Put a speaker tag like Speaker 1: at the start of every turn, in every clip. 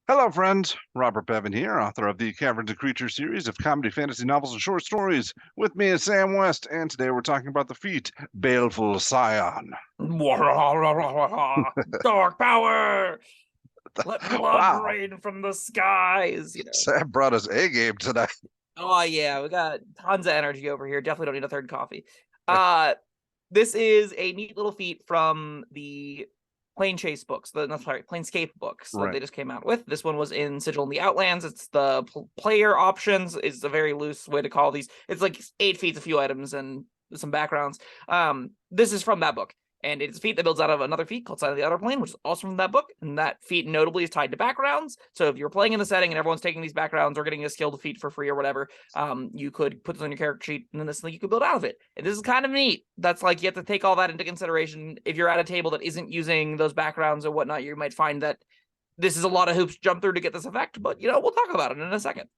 Speaker 1: Hello, friends. Robert Bevan here, author of the Caverns Creatures series of comedy, fantasy novels, and short stories. With me is Sam West, and today we're talking about the feat Baleful Scion.
Speaker 2: Dark power! Let blood
Speaker 1: Wow,
Speaker 2: rain from the skies,
Speaker 1: Sam brought us a game tonight.
Speaker 2: Oh yeah, we got tons of energy over here. Definitely don't need a third coffee. Uh this is a neat little feat from the Plane Chase books, Planescape books that
Speaker 1: Right.
Speaker 2: they just came out with. This one was in Sigil in the Outlands. It's the player options is a very loose way to call these. It's like 8 feats, a few items, and some backgrounds. This is from that book. And it's a feat that builds out of another feat called Side of the Outer Plane, which is also from that book. And that feat notably is tied to backgrounds. So if you're playing in the setting and everyone's taking these backgrounds or getting a skill feat for free or whatever, you could put this on your character sheet and then this thing you could build out of it. And this is kind of neat. That's like you have to take all that into consideration. If you're at a table that isn't using those backgrounds or whatnot, you might find that this is a lot of hoops to jump through to get this effect. But we'll talk about it in a second.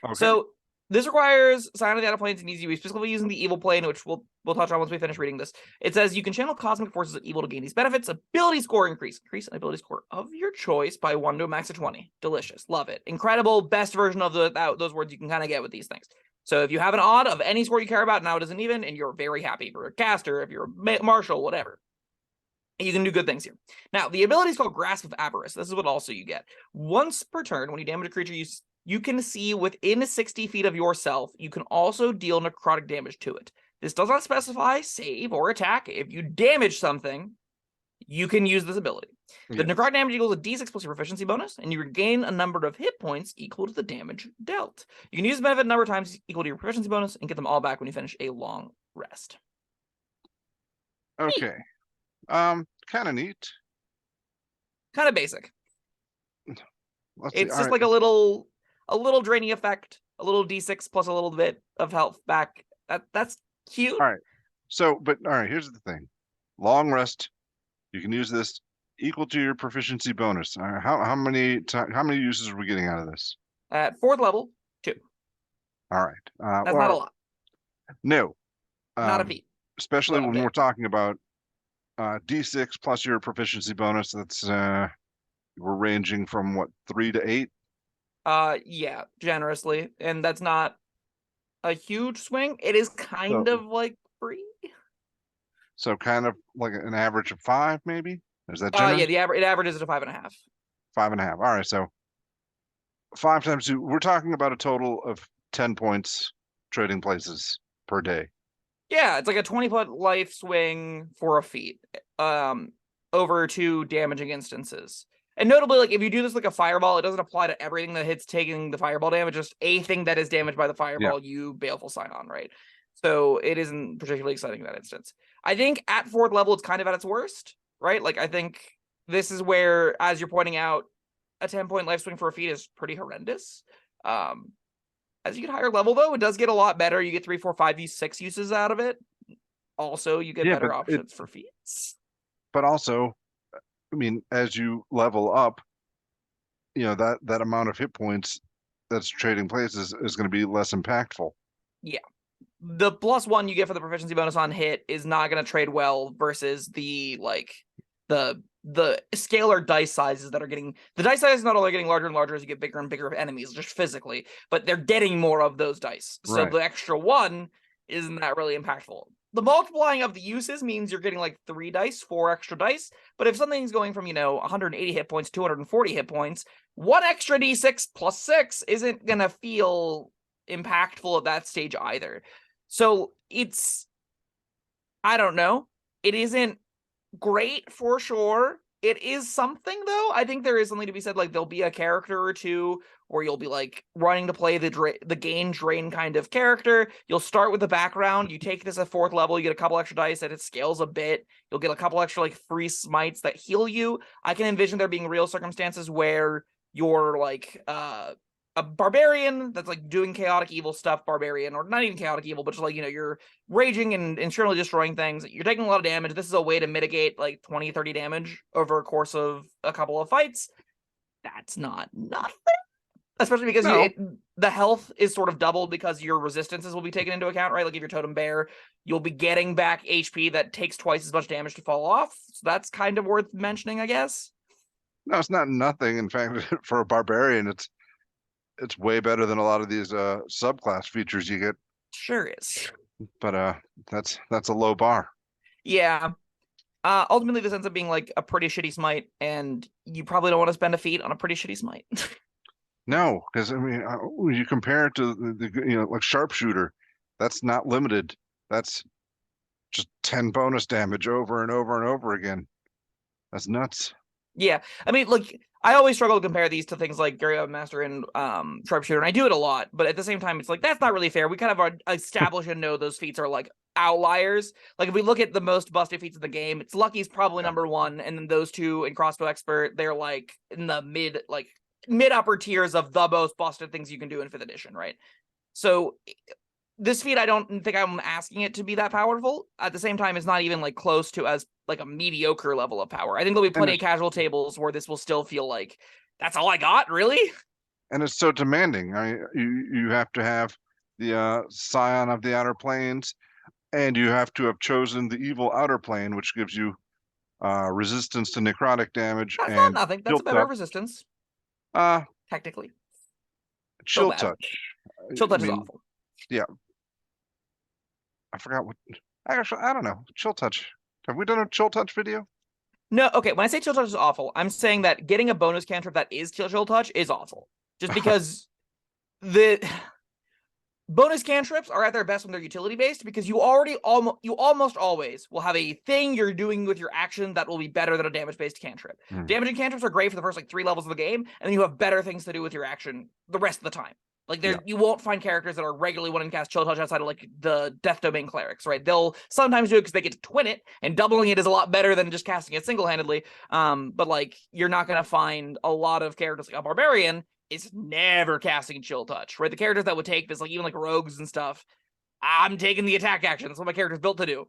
Speaker 1: Okay.
Speaker 2: So this requires Scion of the Outer Planes and easy use, specifically using the evil plane, which we'll touch on once we finish reading this. It says you can channel cosmic forces of evil to gain these benefits. Ability score increase. Increase an ability score of your choice by 1 to a max of 20. Delicious. Love it. Incredible. Best version of those words you can kind of get with these things. So if you have an odd of any score you care about, now it isn't even, and you're very happy. If you're a caster, if you're a marshal, whatever. You can do good things here. Now, the ability is called Grasp of Avarice. This is what also you get. Once per turn, when you damage a creature, you can see within 60 feet of yourself. You can also deal necrotic damage to it. This does not specify save or attack. If you damage something, you can use this ability. The necrotic damage equals a d6 plus your proficiency bonus, and you regain a number of hit points equal to the damage dealt. You can use the benefit a number of times equal to your proficiency bonus and get them all back when you finish a long rest.
Speaker 1: Okay. Kind of neat.
Speaker 2: Kind of basic.
Speaker 1: Let's
Speaker 2: It's
Speaker 1: see.
Speaker 2: just like a little draining effect, a little d6 plus a little bit of health back. That's cute.
Speaker 1: All right. All right, here's the thing. Long rest. You can use this equal to your proficiency bonus. How many uses are we getting out of this?
Speaker 2: At 4th level, 2.
Speaker 1: All right.
Speaker 2: That's not a lot.
Speaker 1: No.
Speaker 2: Not a feat.
Speaker 1: Especially when we're talking about D6 plus your proficiency bonus. That's we're ranging from what, 3 to 8?
Speaker 2: Yeah, generously, and that's not a huge swing. It is kind of like free.
Speaker 1: So kind of like an average of 5, maybe. Is that
Speaker 2: generous? Yeah, it averages at a 5.5.
Speaker 1: 5.5. All right, so 5 times 2. We're talking about a total of 10 points trading places per day.
Speaker 2: Yeah, it's like a 20-foot life swing for a feat. Over 2 damaging instances. And notably, like if you do this like a fireball, it doesn't apply to everything that hits taking the fireball damage. Just a thing that is damaged by the fireball, you Baleful Scion, right? So it isn't particularly exciting in that instance. I think at 4th level, it's kind of at its worst, right? Like I think this is where, as you're pointing out, a 10-point life swing for a feat is pretty horrendous. As you get higher level, though, it does get a lot better. You get 3, 4, 5, 6 uses out of it. Also, you get better options for feats.
Speaker 1: But also, I mean, as you level up, that amount of hit points that's trading places is going to be less impactful.
Speaker 2: Yeah. The +1 you get for the proficiency bonus on hit is not going to trade well versus the scalar dice sizes that are getting... The dice sizes not only getting larger and larger as you get bigger and bigger enemies, just physically, but they're getting more of those dice. So the extra 1 isn't that really impactful. The multiplying of the uses means you're getting like 3 dice, 4 extra dice. But if something's going from, 180 hit points, 240 hit points, 1 extra d6 plus 6 isn't going to feel impactful at that stage either. So it's, I don't know. It isn't great for sure. It is something, though. I think there is something to be said. Like, there'll be a character or two where you'll be like running to play the gain drain kind of character. You'll start with the background. You take this at 4th level. You get a couple extra dice, and it scales a bit. You'll get a couple extra like free smites that heal you. I can envision there being real circumstances where you're like a barbarian that's like doing chaotic evil stuff, barbarian, or not even chaotic evil, but just like, you're raging and internally destroying things. You're taking a lot of damage. This is a way to mitigate like 20, 30 damage over a course of a couple of fights. That's not nothing. Especially because the health is sort of doubled because your resistances will be taken into account, right? Like if you're Totem Bear, you'll be getting back HP that takes twice as much damage to fall off. So that's kind of worth mentioning, I guess.
Speaker 1: No, it's not nothing. In fact, for a barbarian, it's way better than a lot of these subclass features you get.
Speaker 2: Sure is.
Speaker 1: But that's a low bar.
Speaker 2: Yeah. Ultimately, this ends up being like a pretty shitty smite, and you probably don't want to spend a feat on a pretty shitty smite.
Speaker 1: No, because I mean, when you compare it to the like sharpshooter, that's not limited. That's just 10 bonus damage over and over and over again. That's nuts.
Speaker 2: Yeah, I mean, like, I always struggle to compare these to things like Gary Master and Sharpshooter, and I do it a lot, but at the same time, it's like, that's not really fair. We kind of establish and know those feats are like outliers. Like, if we look at the most busted feats in the game, it's Lucky's probably number one, and then those two in Crossbow Expert, they're like in the mid upper tiers of the most busted things you can do in 5th edition, right? So this feat, I don't think I'm asking it to be that powerful. At the same time, it's not even like close to as like a mediocre level of power. I think there'll be plenty of casual tables where this will still feel like, that's all I got, really?
Speaker 1: And it's so demanding. I mean, you have to have the Scion of the Outer Planes, and you have to have chosen the evil Outer Plane, which gives you resistance to necrotic damage.
Speaker 2: That's
Speaker 1: and
Speaker 2: not nothing. That's a better resistance. Technically.
Speaker 1: Chill touch.
Speaker 2: Chill touch is awful.
Speaker 1: Yeah. I forgot what. Actually, I don't know. Chill touch. Have we done a chill touch video?
Speaker 2: No. Okay. When I say chill touch is awful, I'm saying that getting a bonus cantrip that is chill touch is awful. Just because the bonus cantrips are at their best when they're utility based, because you almost always will have a thing you're doing with your action that will be better than a damage based cantrip. Damaging cantrips are great for the first like 3 levels of the game, and then you have better things to do with your action the rest of the time. Like you won't find characters that are regularly wanting to cast Chill Touch outside of like the Death Domain clerics, right? They'll sometimes do it because they get to twin it, and doubling it is a lot better than just casting it single-handedly. But like, you're not gonna find a lot of characters like a barbarian is never casting Chill Touch, right? The characters that would take this, like even like rogues and stuff, I'm taking the attack action. That's what my character's built to do.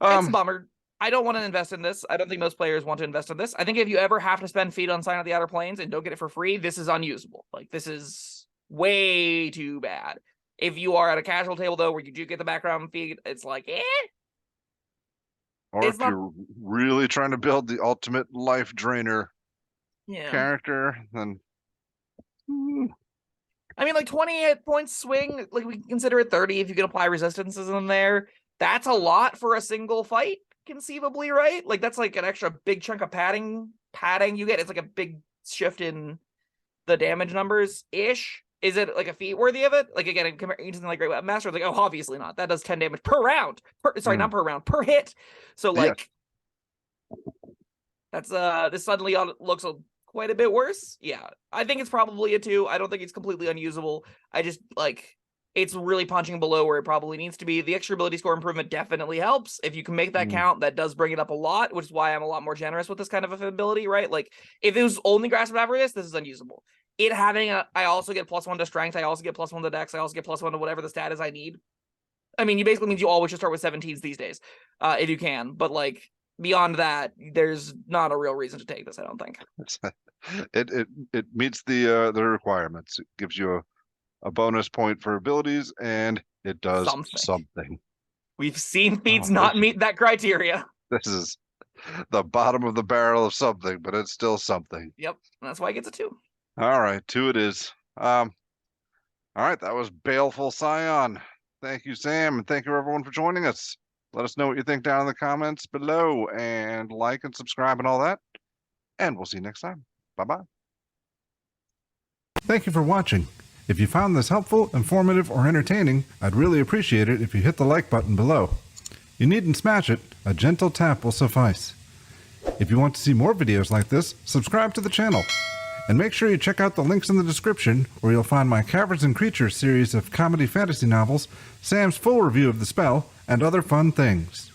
Speaker 2: It's a bummer. I don't want to invest in this. I don't think most players want to invest in this. I think if you ever have to spend feet on Sign of the Outer Planes and don't get it for free, this is unusable. Like, this is way too bad. If you are at a casual table, though, where you do get the background feed, it's like, eh.
Speaker 1: Or if you're really trying to build the ultimate life drainer character, then...
Speaker 2: I mean, like, 20 hit points swing, like, we can consider it 30 if you can apply resistances in there. That's a lot for a single fight, conceivably, right? Like, that's like an extra big chunk of padding you get. It's like a big shift in the damage numbers-ish. Is it like a feat worthy of it? Like, again, comparing to something like Great Weapon Master, it's like, oh, obviously not. That does 10 damage per round. Not per round, per hit. So, like, that's this suddenly looks quite a bit worse. Yeah, I think it's probably a 2. I don't think it's completely unusable. I just, like, it's really punching below where it probably needs to be. The extra ability score improvement definitely helps. If you can make that count, that does bring it up a lot, which is why I'm a lot more generous with this kind of ability, right? Like, if it was only Grasp of Avarice, this is unusable. It having I also get +1 to strength, I also get +1 to dex, I also get +1 to whatever the stat is I need. I mean, you basically means you always should start with 17s these days, if you can. But, like, beyond that, there's not a real reason to take this, I don't think.
Speaker 1: It meets the requirements. It gives you a bonus point for abilities, and it does something.
Speaker 2: We've seen feats not meet that criteria.
Speaker 1: This is the bottom of the barrel of something, but it's still something.
Speaker 2: Yep, that's why it gets a 2.
Speaker 1: All right, 2 it is. All right, that was Baleful Scion. Thank you, Sam, and thank you everyone for joining us. Let us know what you think down in the comments below, and like and subscribe and all that. And we'll see you next time. Bye-bye. Thank you for watching. If you found this helpful, informative, or entertaining, I'd really appreciate it if you hit the like button below. You needn't smash it, a gentle tap will suffice. If you want to see more videos like this, subscribe to the channel. And make sure you check out the links in the description, where you'll find my Caverns Creatures series of comedy fantasy novels, Sam's full review of the spell, and other fun things.